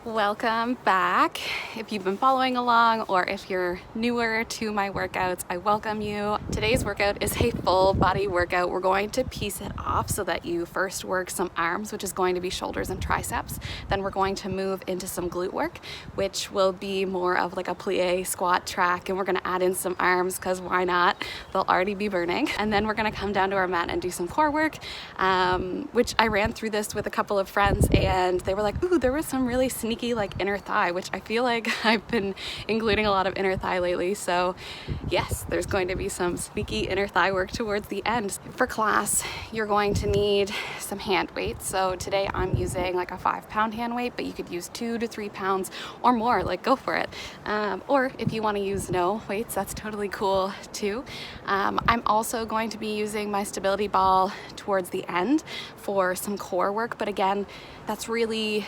Welcome back. If you've been following along or if you're newer to my workouts, I welcome you. Today's workout is a full body workout. We're going to piece it off so that you first work some arms, which is going to be shoulders and triceps. Then we're going to move into some glute work, which will be more of like a plie squat track. And we're gonna add in some arms because why not? They'll already be burning. And then we're gonna come down to our mat and do some core work, which I ran through this with a couple of friends and they were like, ooh, there was some really sneaky like inner thigh, which I feel like I've been including a lot of inner thigh lately. So yes, there's going to be some sneaky inner thigh work towards the end. For class, you're going to need some hand weights. So today I'm using like a 5-pound hand weight, but you could use 2 to 3 pounds or more, like go for it. Or if you want to use no weights, that's totally cool too. I'm also going to be using my stability ball towards the end for some core work, but again, that's really,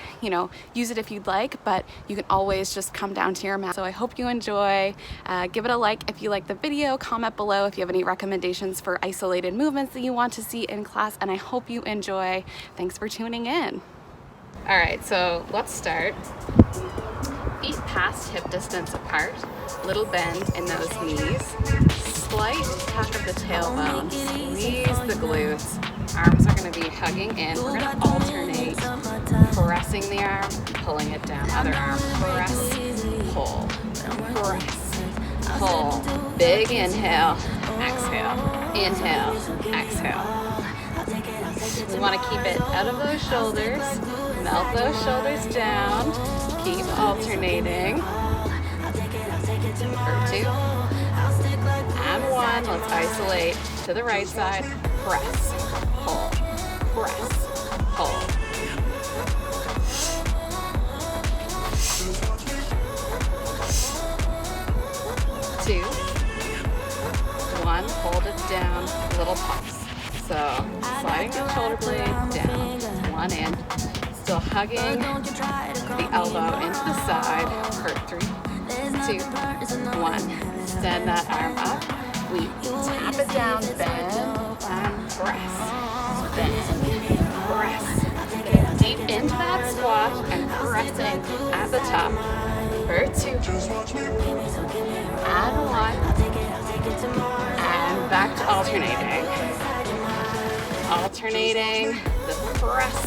use it if you'd like, but you can always just come down to your mat. So I hope you enjoy. Give it a like if you like the video, comment below if you have any recommendations for isolated movements that you want to see in class, and I hope you enjoy. Thanks for tuning in. All right, so let's start. Feet past hip distance apart, little bend in those knees, slight tuck of the tailbone, squeeze the glutes. Arms are going to be hugging in. We're going to alternate pressing the arm, pulling it down. Other arm, press, pull, press, pull. Big inhale, exhale, inhale, exhale. We want to keep it out of those shoulders, melt those shoulders down, keep alternating. For 2, and 1. Let's isolate to the right side, press, pull, press, pull. 2, 1, hold it down, little pulse. So sliding the shoulder blade down, 1 in, still hugging the elbow into the side for 3, 2, 1. Extend that arm up. We tap it down, bend, and press. Bend, press. Get deep into that squat and pressing at the top. For 2, and 1, and back to alternating. Alternating the press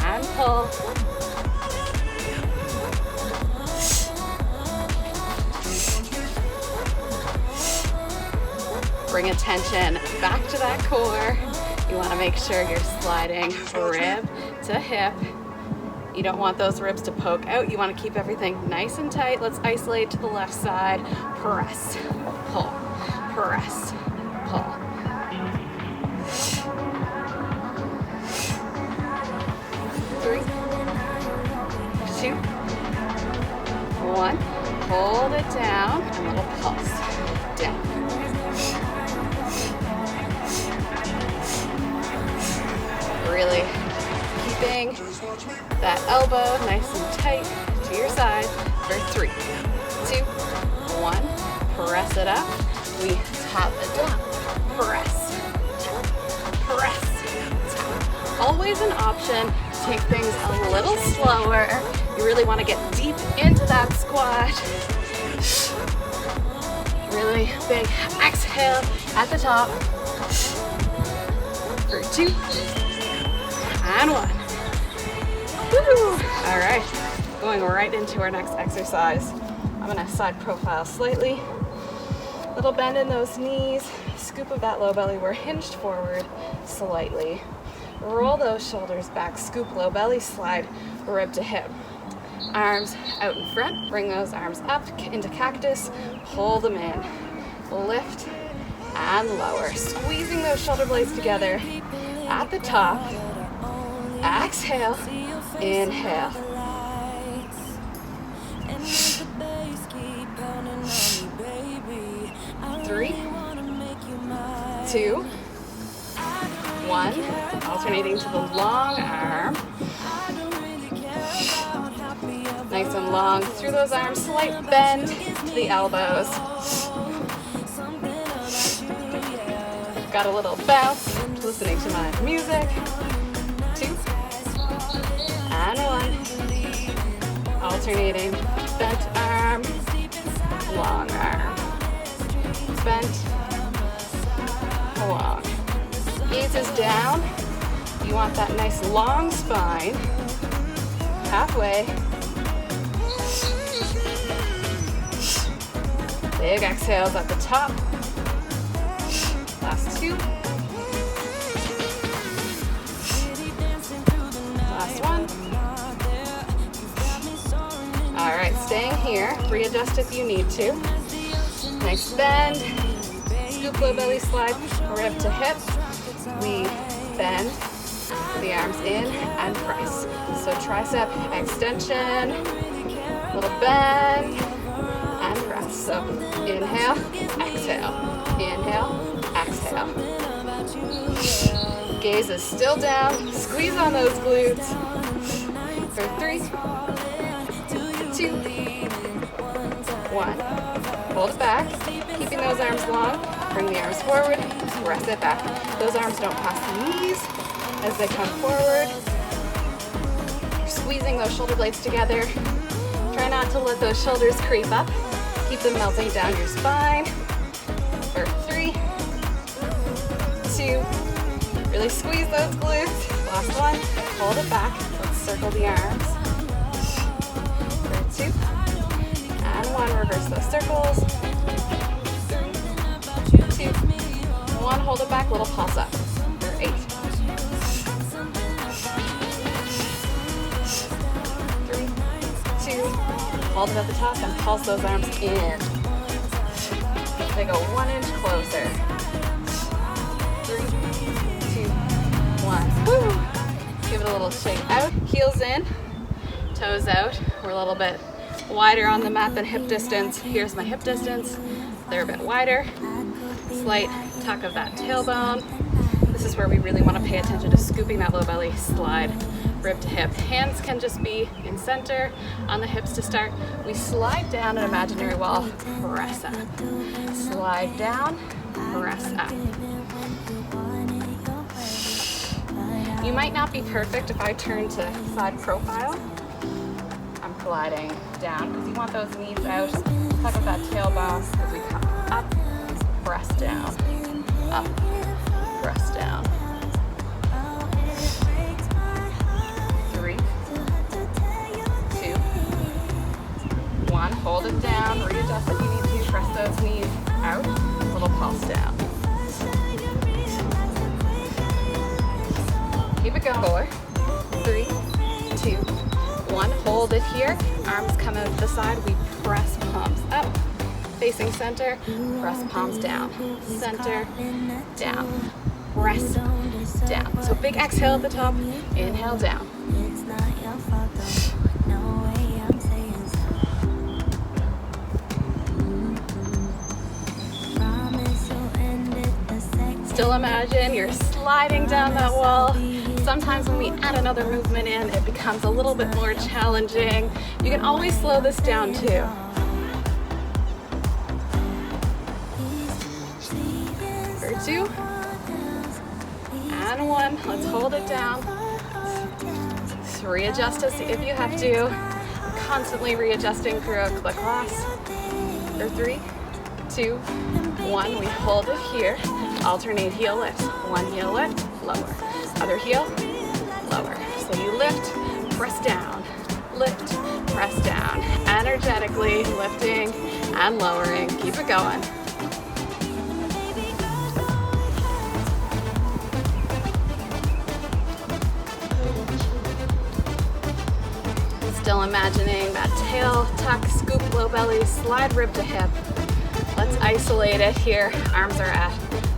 and pull. Bring attention back to that core. You want to make sure you're sliding rib to hip. You don't want those ribs to poke out. You want to keep everything nice and tight. Let's isolate to the left side. Press, pull, press, pull. 3, 2, 1. Hold it down. A little pulse. Down. Really keeping that elbow nice and tight to your side for 3, 2, 1. Press it up. We tap it down. Press, tap, press, tap. Always an option. Take things a little slower. You really want to get deep into that squat. Really big exhale at the top. For 2, and 1. Woo! All right, going right into our next exercise. I'm gonna side profile slightly. Little bend in those knees. Scoop of that low belly. We're hinged forward slightly. Roll those shoulders back. Scoop low belly. Slide rib to hip. Arms out in front. Bring those arms up into cactus. Pull them in. Lift and lower. Squeezing those shoulder blades together at the top. Exhale, inhale. 3, 2, 1. Alternating to the long arm. Nice and long through those arms. Slight bend to the elbows. Got a little bounce, listening to my music. 2, and 1. alternating bent arm, long arm, bent, long. Gaze is down. You want that nice long spine. Halfway. Big exhales at the top. Last two. Last one. All right, staying here. Readjust if you need to. Nice bend. Scoop low belly slide, rib to hip. We bend the arms in and press. So tricep extension, little bend, and press. So inhale, exhale, inhale, exhale. Gaze is still down. Squeeze on those glutes. For 3, 2, 1. Hold it back. Keeping those arms long. Bring the arms forward. Press it back. Those arms don't pass the knees as they come forward. You're squeezing those shoulder blades together. Try not to let those shoulders creep up. Keep them melting down your spine. For 3, 2, really squeeze those glutes. Last one, hold it back. Let's circle the arms. For 2, and 1, reverse those circles. 2, 1, hold it back, little pulse up. For 8. 3, 2, hold it at the top and pulse those arms in. They go 1 inch closer. 3, 2, 1. Woo! Give it a little shake out. Heels in, toes out. We're a little bit wider on the mat than hip distance. Here's my hip distance. They're a bit wider. Slight tuck of that tailbone. This is where we really want to pay attention to scooping that low belly slide, rib to hip. Hands can just be in center on the hips to start. We slide down an imaginary wall, press up. Slide down, press up. You might not be perfect if I turn to side profile. I'm gliding down because you want those knees out. Tuck of that tailbone as we come up, press down, up, press down. 3, 2, 1. Hold it down. Readjust if you need to. Press those knees out. Little pulse down. Keep it going. 3, 2, 1. Hold it here. Arms come out the side. We press palms up. Facing center. Press palms down. Center. Down. Press down. So big exhale at the top. Inhale down. Still imagine you're sliding down that wall. Sometimes when we add another movement in, it becomes a little bit more challenging. You can always slow this down too. For 2, and 1. Let's hold it down. Readjust to see if you have to. Constantly readjusting throughout the class. For 3, 2, 1. We hold it here. Alternate heel lifts. One heel lift, lower. Other heel, lower. So you lift, press down. Lift, press down. Energetically lifting and lowering. Keep it going. Still imagining that tail tuck, scoop, low belly, slide rib to hip. Let's isolate it here. Arms are at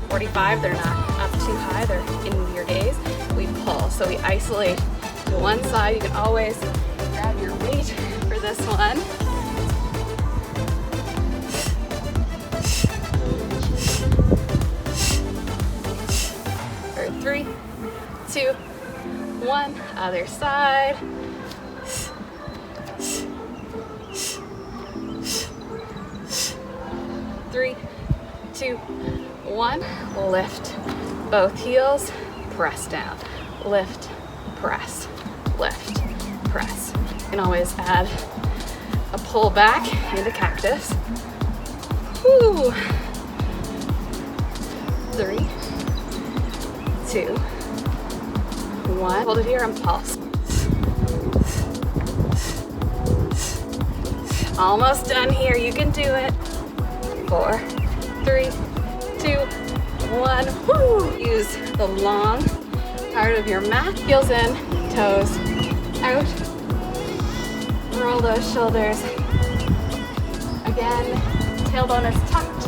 45, they're not up too high, they're in your gaze. We pull, so we isolate to one side. You can always grab your weight for this one. For 3, 2, 1, other side. 3, 2, 1, lift both heels, press down, lift, press, lift, press. You can always add Pull back into cactus. Woo. 3, 2, 1. Hold it here and pulse. Almost done here. You can do it. 4, 3, 2, 1. Woo. Use the long part of your mat. Heels in, toes out. Roll those shoulders. Again, tailbone is tucked.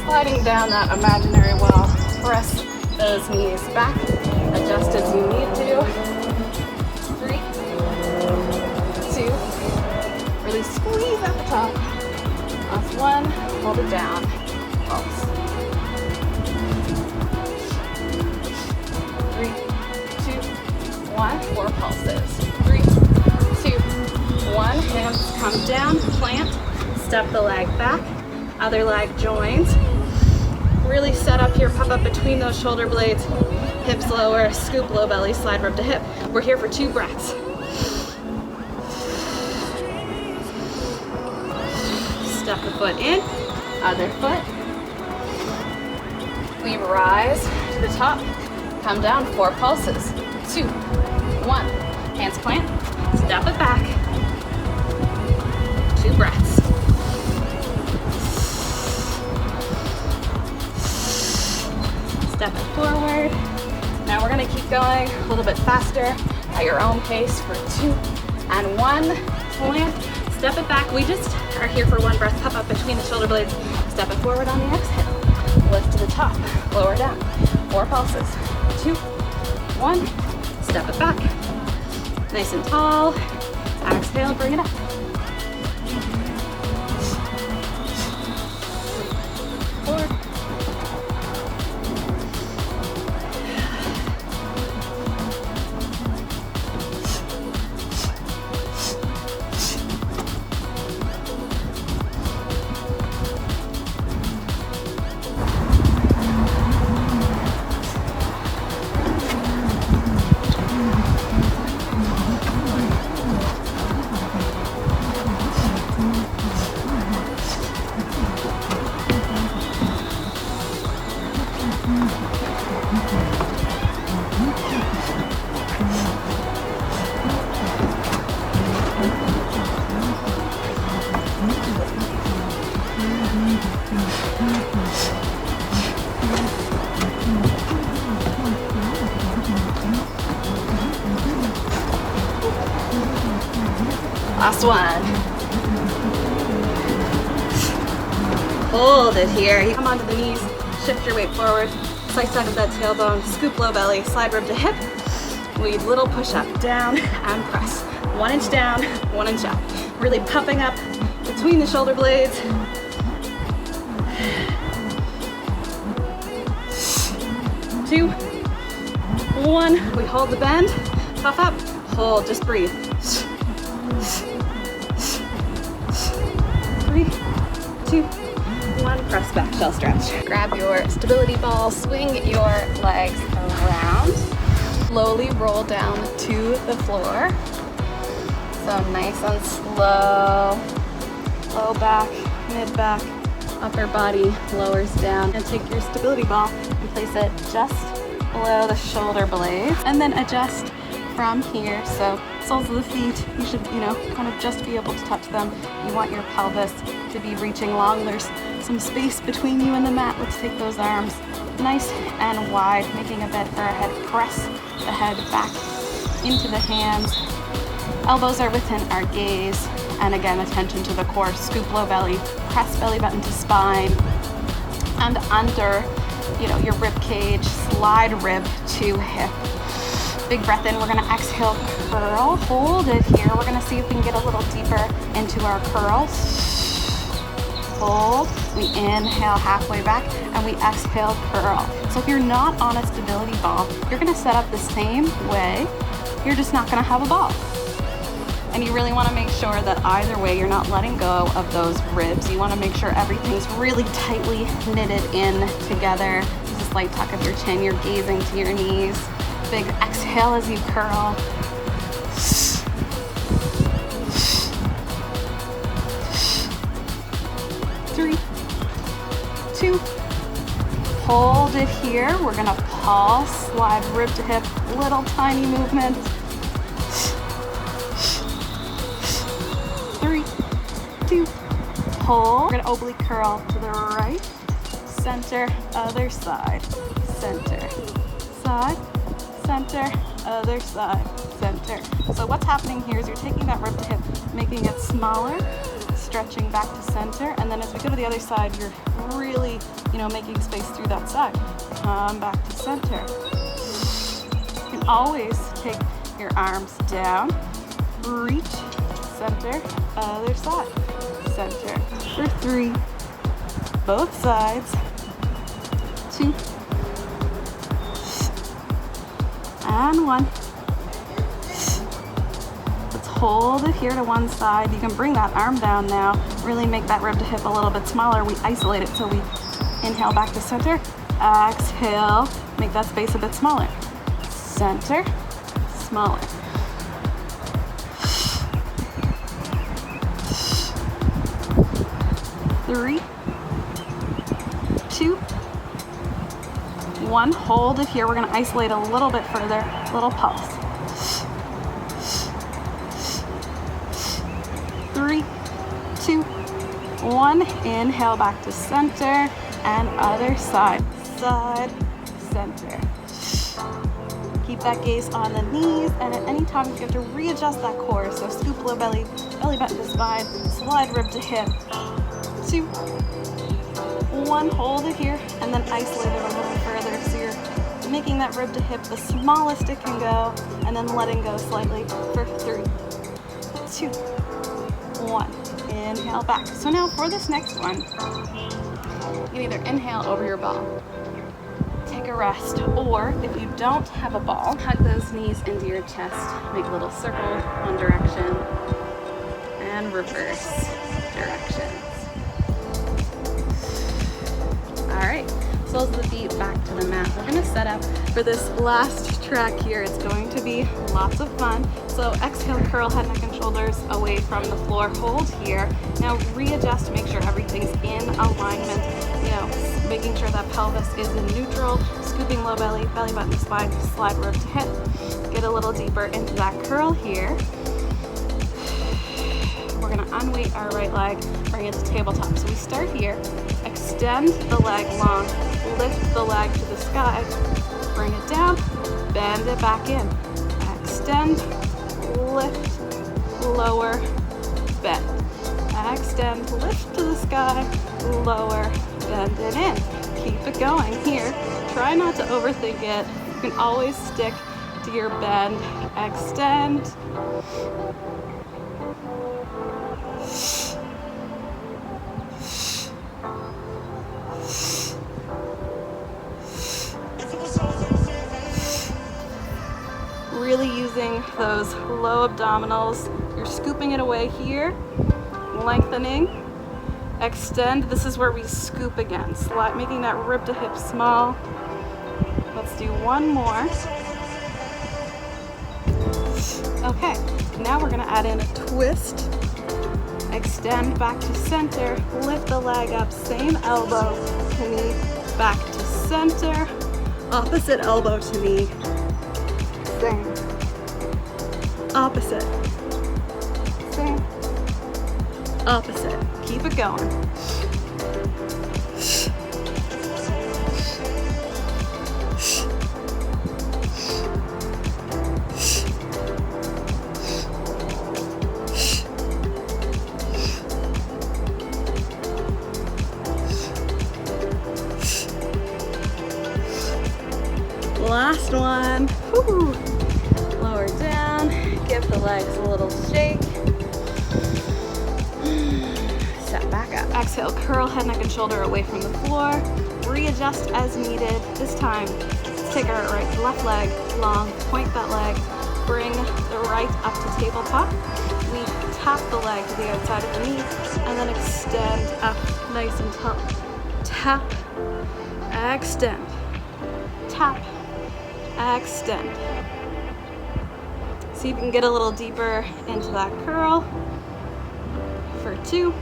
Sliding down that imaginary wall. Press those knees back. Adjust as you need to. 3, 2. Really squeeze at the top. Last 1. Hold it down. Pulse. 3, 2, 1. 4 pulses. 3, 2, 1. Hands come down. Plant. Step the leg back. Other leg joins. Really set up here. Puff up between those shoulder blades. Hips lower. Scoop low belly. Slide rib to hip. We're here for 2 breaths. Step the foot in, other foot. We rise to the top, come down, 4 pulses. 2, 1, hands plant, step it back. 2 breaths. Step it forward. Now we're gonna keep going a little bit faster at your own pace for 2 and 1. Plant, step it back. We just are here for 1 breath. Puff up between the shoulder blades. Step it forward on the exhale. Lift to the top, lower down. 4 pulses. 2, 1. Step it back. Nice and tall. Exhale, bring it up. Forward. Last one. Hold it here. You come onto the knees, shift your weight forward, slice out of that tailbone, scoop low belly, slide rib to hip. Lead little push up, down and press. 1 inch down, 1 inch up. Really puffing up between the shoulder blades. 2, 1. We hold the bend, puff up, hold, just breathe. 3, 2, 1. Press back, shell stretch. Grab your stability ball, swing your legs around. Slowly roll down to the floor. So nice and slow. Low back, mid back, upper body lowers down. And take your stability ball and place it just below the shoulder blade. And then adjust from here. So soles of the feet, you should, kind of just be able to touch them. You want your pelvis to be reaching long. There's some space between you and the mat. Let's take those arms nice and wide, making a bed for our head. Press the head back into the hands. Elbows are within our gaze. And again, attention to the core. Scoop low belly, press belly button to spine. And under, your rib cage, slide rib to hip. Big breath in. We're gonna exhale, curl. Hold it here. We're gonna see if we can get a little deeper into our curls. Hold. We inhale halfway back and we exhale, curl. So if you're not on a stability ball, you're gonna set up the same way. You're just not gonna have a ball. And you really wanna make sure that either way, you're not letting go of those ribs. You wanna make sure everything's really tightly knitted in together. Just a slight tuck of your chin. You're gazing to your knees. Big exhale as you curl. hold it here. We're gonna pulse, slide rib to hip, little tiny movements. 3, 2, hold. We're gonna oblique curl to the right, center, other side, center, side, center, other side, center. So what's happening here is you're taking that rib to hip, making it smaller, stretching back to center, and then as we go to the other side, you're really, making space through that side. Come back to center. You can always take your arms down, reach, center, other side, center. For 3, both sides, 2, and 1. Let's hold it here to one side. You can bring that arm down now, really make that rib to hip a little bit smaller. We isolate it, so we inhale back to center, exhale, make that space a bit smaller. Center, smaller. Three, 2, 1. Hold it here. We're going to isolate a little bit further, little pulse. 3, 2, 1. Inhale back to center and other side, side, center. Keep that gaze on the knees, and at any time you have to readjust that core. So scoop low belly, belly button to spine, slide rib to hip. 2, 1. Hold it here, and then isolate it a little further. So you're making that rib to hip the smallest it can go, and then letting go slightly for 3, 2, 1. Inhale back. So now for this next one, you can either inhale over your ball, take a rest, or if you don't have a ball, hug those knees into your chest, make a little circle one direction, and reverse directions. All right, soles of the feet back to the mat. We're gonna set up for this last track here. It's going to be lots of fun. So exhale, curl head, neck, and shoulders away from the floor. Hold here. Now readjust to make sure everything's in alignment. Making sure that pelvis is in neutral. Scooping low belly, belly button to spine, slide rib to hip. Get a little deeper into that curl here. We're gonna unweight our right leg, bring it to tabletop. So we start here, extend the leg long, lift the leg to the sky, bring it down, bend it back in. Extend, lift, lower, bend. Extend, lift to the sky, lower, bend it in. Keep it going here. Try not to overthink it. You can always stick to your bend. Extend. Really using those low abdominals. You're scooping it away here, lengthening, extend. This is where we scoop again, making that rib to hip small. Let's do one more. Okay, now we're gonna add in a twist. Extend back to center, lift the leg up, same elbow to knee, back to center, opposite elbow to knee, same, opposite, same, opposite. Keep it going. Last one. Woo. Lower down, give the legs a little shake. Step back up. Exhale, curl head, neck, and shoulder away from the floor. Readjust as needed. This time, let's take our left leg long, point that leg, bring the right up to tabletop. We tap the leg to the outside of the knee, and then extend up nice and tall. Tap, extend, tap, extend. See if you can get a little deeper into that curl for 2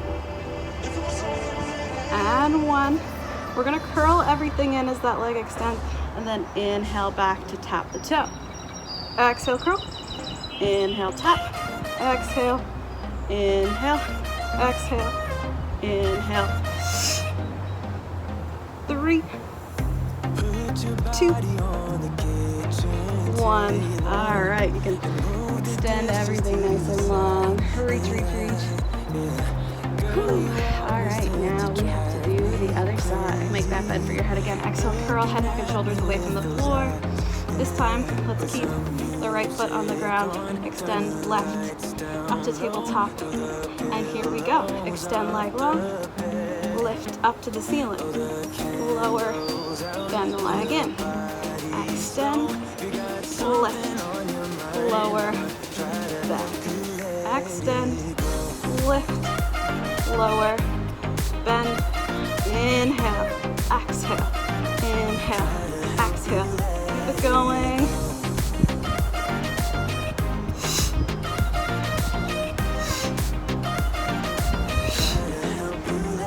and 1. We're gonna curl everything in as that leg extends, and then inhale back to tap the toe. Exhale, curl. Inhale, tap. Exhale. Inhale. Exhale. Inhale. 3, 2, 1. All right, you can extend everything nice and long. Reach, reach, reach. Whew. All right, now we have to do the other side. Make that bend for your head again. Exhale, curl head, neck, and shoulders away from the floor. This time, let's keep the right foot on the ground. Extend left up to tabletop. And here we go. Extend leg long. Lift up to the ceiling. Lower, bend the leg in. Extend, lift, lower, bend. Extend, lift, lower, bend. Inhale, exhale, inhale, exhale. Keep it going.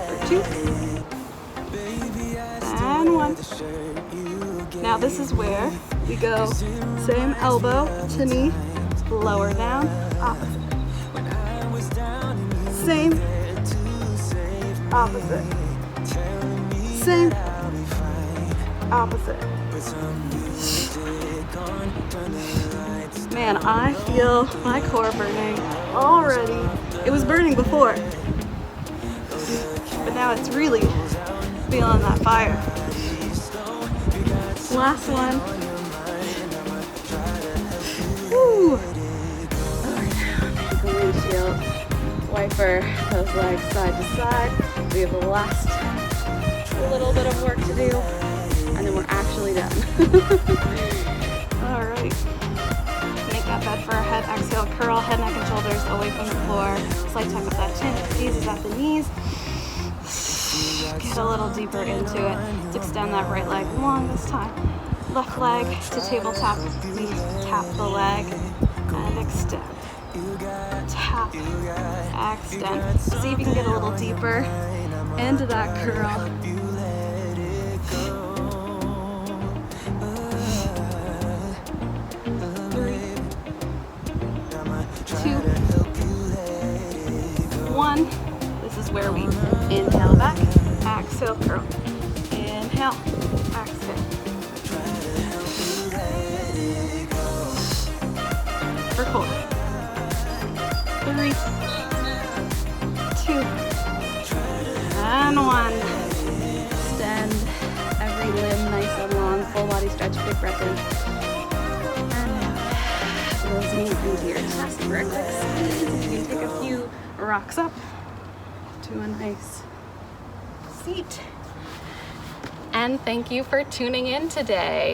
For 2. And 1. Now this is where we go same elbow to knee, lower down, opposite. Same, opposite. Same, opposite. Man, I feel my core burning already. It was burning before, but now it's really feeling that fire. Last one. Woo. Alright, take a windshield wiper those legs side to side. We have the last little bit of work to do, and then we're actually done. Alright. Make that bend for our head. Exhale, curl head, neck, and shoulders away from the floor. Slight tuck up that chin. Squeezes at the knees. Get a little deeper into it. Let's extend that right leg long this time. Left leg to tabletop. We tap the leg and extend. Tap, extend. See if you can get a little deeper into that curl. 3, 2, 1. This is where we inhale back, exhale, curl. Inhale, exhale. For 4, 3, 2, and 1. Extend every limb nice and long, full body stretch, big breath in. And out. Those knees into your chest for a quick squeeze. You can take a few rocks up to a nice seat. And thank you for tuning in today.